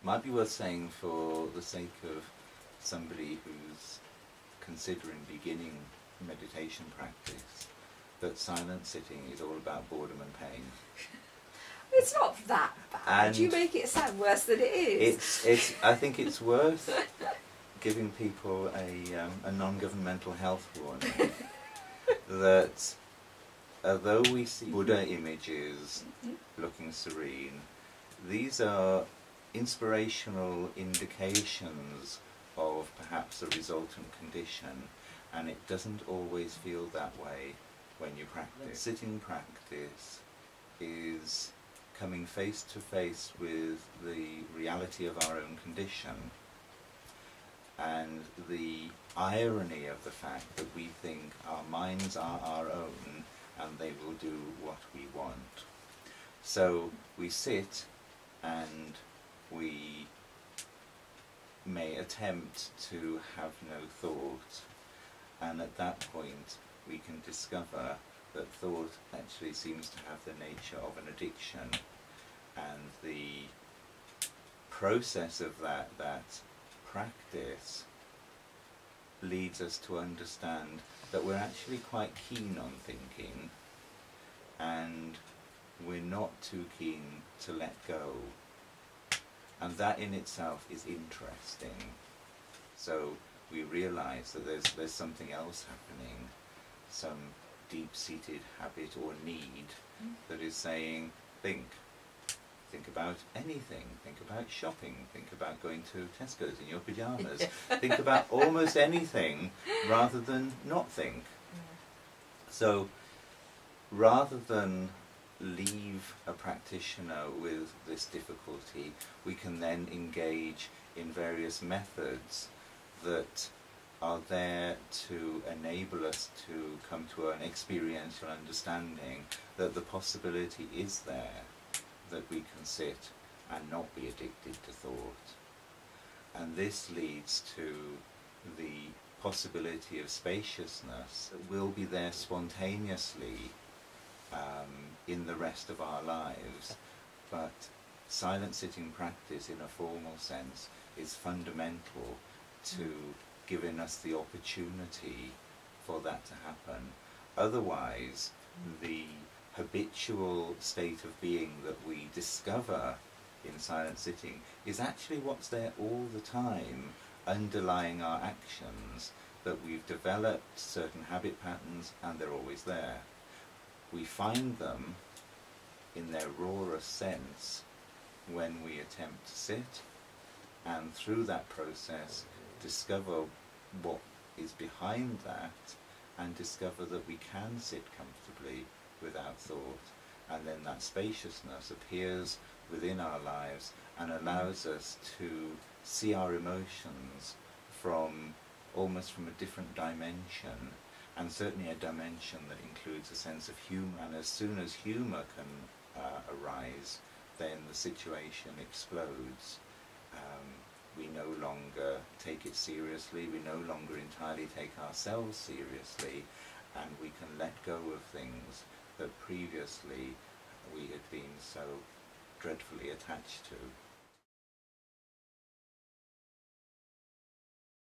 Might be worth saying, for the sake of somebody who's considering beginning meditation practice, that silent sitting is all about boredom and pain. It's not that bad. And you make it sound worse than it is. I think it's worth giving people a non-governmental health warning that although we see Buddha images looking serene, these are inspirational indications of perhaps a resultant condition, and it doesn't always feel that way when you practice. Sitting practice is coming face to face with the reality of our own condition, and the irony of the fact that we think our minds are our own and they will do what we want. So we sit and we may attempt to have no thought, and at that point we can discover that thought actually seems to have the nature of an addiction, and the process of that practice leads us to understand that we're actually quite keen on thinking, and we're not too keen to let go, and that in itself is interesting. So we realize that there's something else happening, some deep-seated habit or need that is saying, think about anything, think about shopping, think about going to Tesco's in your pyjamas, think about almost anything rather than not think. So rather than leave a practitioner with this difficulty, we can then engage in various methods that are there to enable us to come to an experiential understanding that the possibility is there that we can sit and not be addicted to thought. And this leads to the possibility of spaciousness that will be there spontaneously in the rest of our lives. But silent sitting practice in a formal sense is fundamental to giving us the opportunity for that to happen. Otherwise, the habitual state of being that we discover in silent sitting is actually what's there all the time, underlying our actions, that we've developed certain habit patterns and they're always there. We find them in their rawest sense when we attempt to sit, and through that process discover what is behind that, and discover that we can sit comfortably without thought, and then that spaciousness appears within our lives and allows us to see our emotions from almost from a different dimension, and certainly a dimension that includes a sense of humour. And as soon as humour can arise, then the situation explodes. We no longer take it seriously, we no longer entirely take ourselves seriously, and we can let go of things that previously we had been so dreadfully attached to.